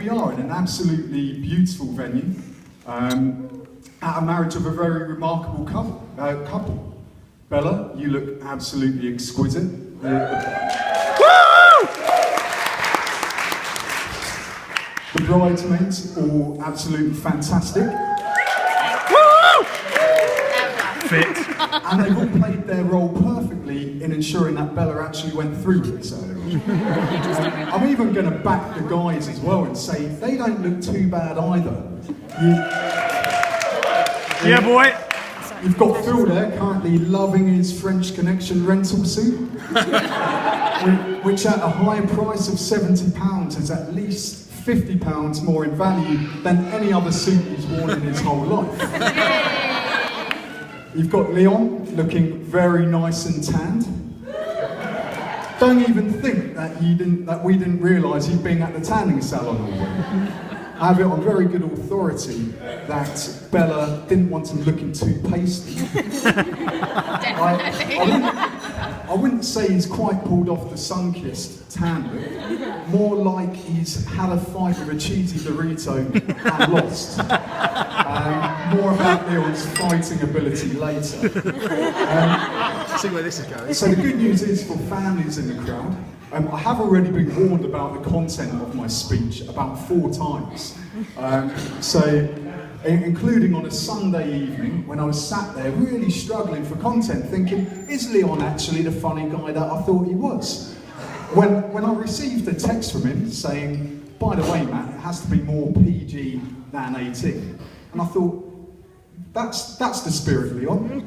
we are in an absolutely beautiful venue at a marriage of a very remarkable couple. Bella, you look absolutely exquisite. The bridesmaids, all absolutely fantastic. Fit. And they've all played their role perfectly in ensuring that Bella actually went through with this earlier on. I'm even going to back the guys as well and say they don't look too bad either. Yeah, boy. You've got Phil there currently loving his French Connection rental suit, which at a high price of £70 is at least £50 more in value than any other suit he's worn in his whole life. You've got Leon looking very nice and tanned. Don't even think that we didn't realise he'd been at the tanning salon already. I have it on very good authority that Bella didn't want him looking too pasty. I wouldn't say he's quite pulled off the sun-kissed tan look. More like he's had a fight with a cheesy Dorito and lost. More about Leon's fighting ability later. See where this is going. So the good news is for families in the crowd, I have already been warned about the content of my speech about 4 times. Including on a Sunday evening when I was sat there really struggling for content, thinking, is Leon actually the funny guy that I thought he was? When I received a text from him saying, by the way, Matt, it has to be more PG than 18. And I thought, that's the spirit, Leon.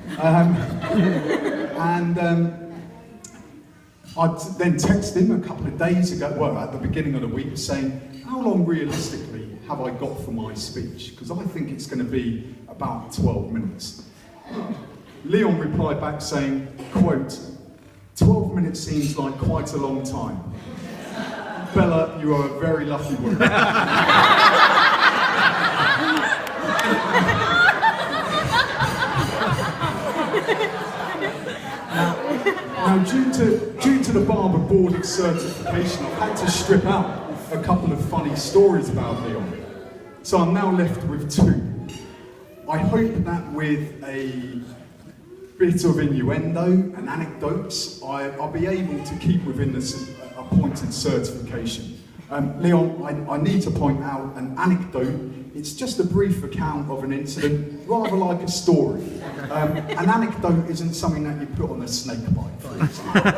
I then texted him a couple of days ago, well, at the beginning of the week, saying, how long realistically have I got for my speech? Because I think it's going to be about 12 minutes. Leon replied back saying, quote, 12 minutes seems like quite a long time. Bella, you are a very lucky woman. Now, due to the Barber Board certification, I've had to strip out a couple of funny stories about Leon. So I'm now left with 2. I hope that with a bit of innuendo and anecdotes, I'll be able to keep within this appointed certification. Leon, I need to point out an anecdote. It's just a brief account of an incident, rather like a story. An anecdote isn't something that you put on a snake bite, for example.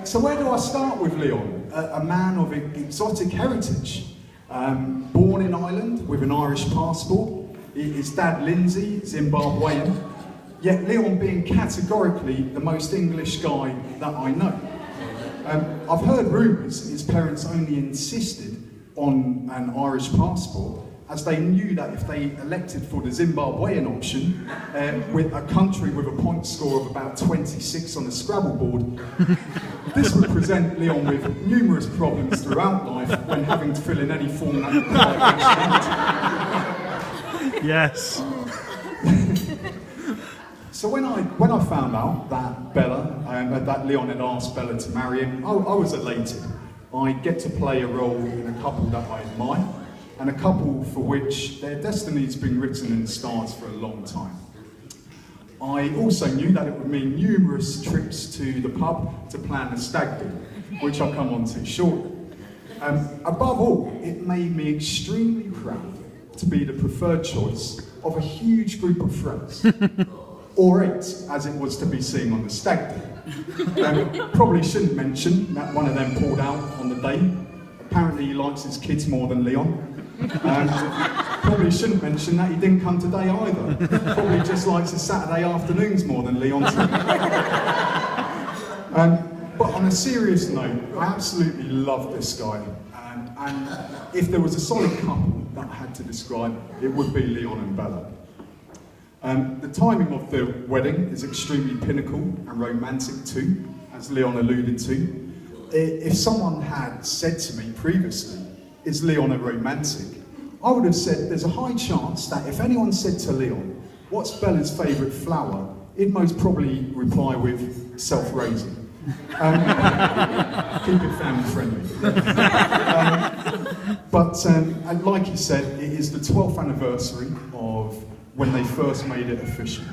So where do I start with Leon? A man of exotic heritage. Born in Ireland with an Irish passport. His dad, Lindsay, Zimbabwean. Yet Leon being categorically the most English guy that I know. I've heard rumours his parents only insisted on an Irish passport as they knew that if they elected for the Zimbabwean option, with a country with a point score of about 26 on the Scrabble board, this would present Leon with numerous problems throughout life when having to fill in any form that required. Yes. So when I found out that that Leon had asked Bella to marry him, I was elated. I get to play a role in a couple that I admire, and a couple for which their destiny's been written in the stars for a long time. I also knew that it would mean numerous trips to the pub to plan a stag do, which I'll come on to shortly. Above all, it made me extremely proud to be the preferred choice of a huge group of friends. Or 8, as it was to be seen on the stag do. Probably shouldn't mention that one of them pulled out on the day. Apparently he likes his kids more than Leon. Probably shouldn't mention that he didn't come today either. Probably just likes his Saturday afternoons more than Leon. But on a serious note, I absolutely love this guy. And if there was a solid couple that I had to describe, it would be Leon and Bella. The timing of the wedding is extremely pinnacle and romantic too, as Leon alluded to. If someone had said to me previously, is Leon a romantic? I would have said there's a high chance that if anyone said to Leon, what's Bella's favourite flower? He'd most probably reply with self-raising. Keep it family friendly. And like he said, it is the 12th anniversary of when they first made it official.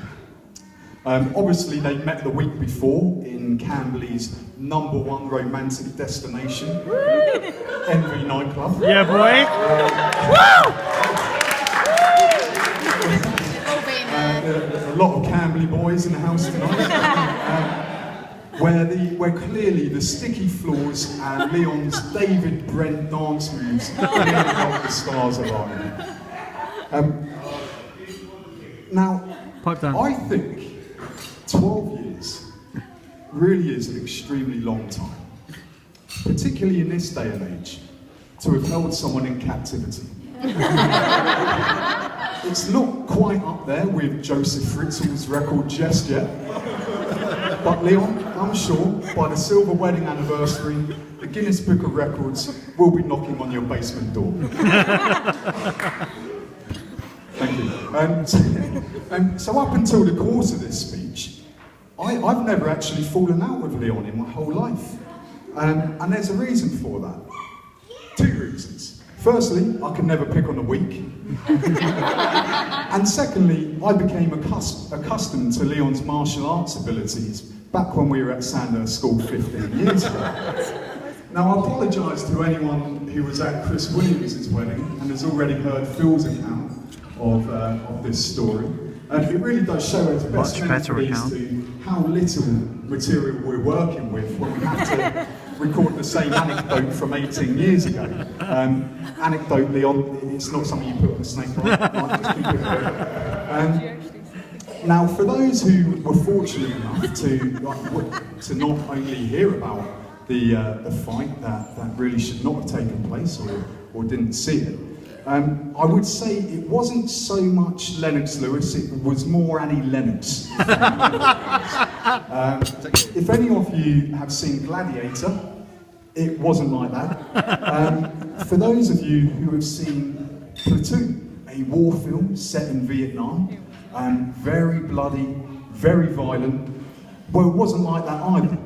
Obviously, they met the week before in Camberley's #1 romantic destination, Envy nightclub. Yeah, boy. A lot of Camberley boys in the house tonight. Where clearly the sticky floors and Leon's David Brent dance moves really help the stars align. Now, Pipe down. I think 12 years really is an extremely long time, particularly in this day and age, to have held someone in captivity. It's not quite up there with Joseph Fritzl's record just yet, but Leon, I'm sure by the silver wedding anniversary, the Guinness Book of Records will be knocking on your basement door. Thank you. So up until the course of this speech, I've never actually fallen out with Leon in my whole life. And there's a reason for that. 2 reasons. Firstly, I could never pick on a weak. And secondly, I became accustomed to Leon's martial arts abilities back when we were at Sandhurst School 15 years ago. Now, I apologise to anyone who was at Chris Williams' wedding and has already heard Phil's account of this story. It really does show its best memories to how little material we're working with when we have to record the same anecdote from 18 years ago. Anecdote, Leon, it's not something you put on a snake bite. Just keep it going. Now, for those who were fortunate enough to not only hear about the fight that really should not have taken place or didn't see it, I would say it wasn't so much Lennox Lewis, it was more Annie Lennox. If any of you have seen Gladiator, it wasn't like that. For those of you who have seen Platoon, a war film set in Vietnam, very bloody, very violent, well, it wasn't like that either.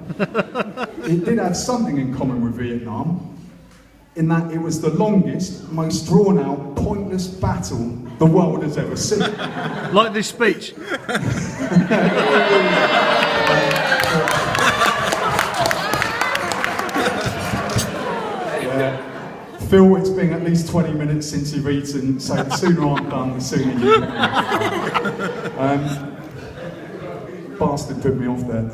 It did have something in common with Vietnam, in that it was the longest, most drawn-out, pointless battle the world has ever seen. Like this speech. Phil, it's been at least 20 minutes since you've eaten, so the sooner I'm done, the sooner you can. Bastard put me off there.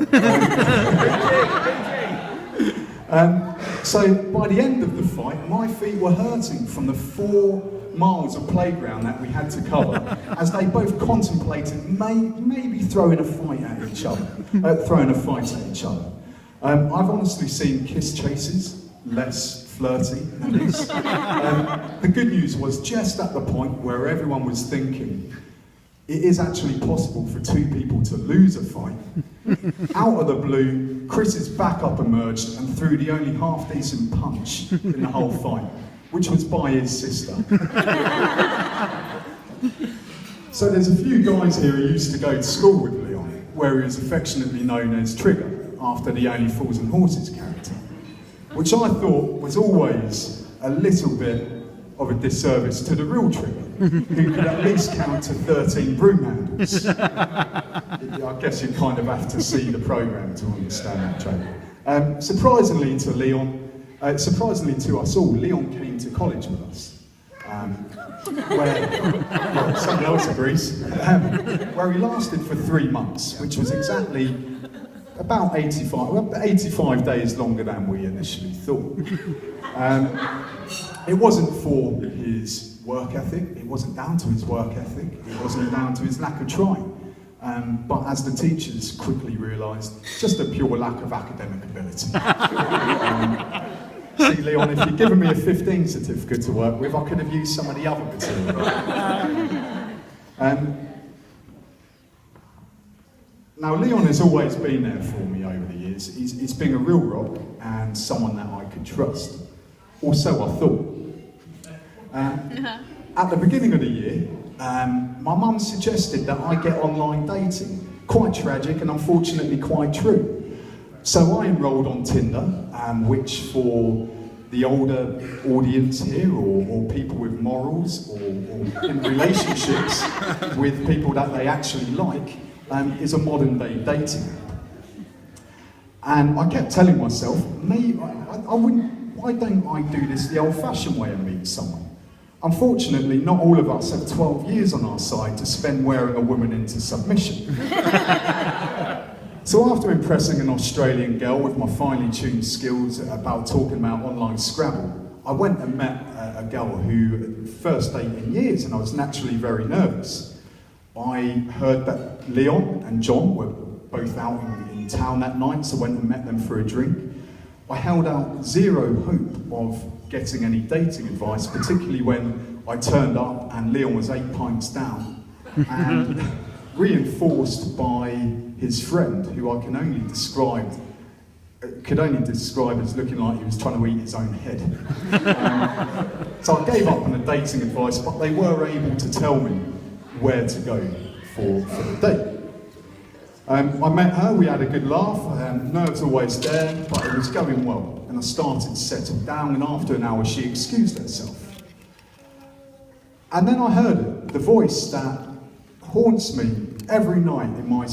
So by the end of the fight, my feet were hurting from the 4 miles of playground that we had to cover, as they both contemplated maybe throwing a fight at each other. I've honestly seen kiss chases less flirty than this. The good news was just at the point where everyone was thinking, it is actually possible for 2 people to lose a fight. Out of the blue, Chris's backup emerged and threw the only half-decent punch in the whole fight, which was by his sister. So there's a few guys here who used to go to school with Leon, where he was affectionately known as Trigger, after the Only Fools and Horses character, which I thought was always a little bit of a disservice to the real Trigger, who could at least count to 13 broom handles. I guess you kind of have to see the programme to understand that joke. Surprisingly to us all, Leon came to college with us. Where someone else agrees, where he lasted for 3 months, which was exactly about 85 days longer than we initially thought. It wasn't for his work ethic, it wasn't down to his work ethic, it wasn't down to his lack of trying. But as the teachers quickly realised, just a pure lack of academic ability. See, Leon, if you'd given me a 15 certificate to work with, I could have used some of the other material. Now, Leon has always been there for me over the years. He's been a real rock and someone that I could trust. Or so I thought. At the beginning of the year, my mum suggested that I get online dating. Quite tragic and unfortunately quite true. So I enrolled on Tinder, which for the older audience here, or people with morals, or in relationships with people that they actually like, is a modern day dating app. And I kept telling myself, why don't I do this the old-fashioned way and meet someone? Unfortunately, not all of us have 12 years on our side to spend wearing a woman into submission. So after impressing an Australian girl with my finely tuned skills about talking about online Scrabble, I went and met a girl who, first date in years, and I was naturally very nervous. I heard that Leon and John were both out in town that night, so I went and met them for a drink. I held out zero hope of getting any dating advice, particularly when I turned up and Leon was 8 pints down, and reinforced by his friend, who I could only describe as looking like he was trying to eat his own head. So I gave up on the dating advice, but they were able to tell me where to go for the date. I met her, we had a good laugh, nerves always there, but it was going well, and I started to settle down, and after an hour she excused herself. And then I heard it, the voice that haunts me every night in my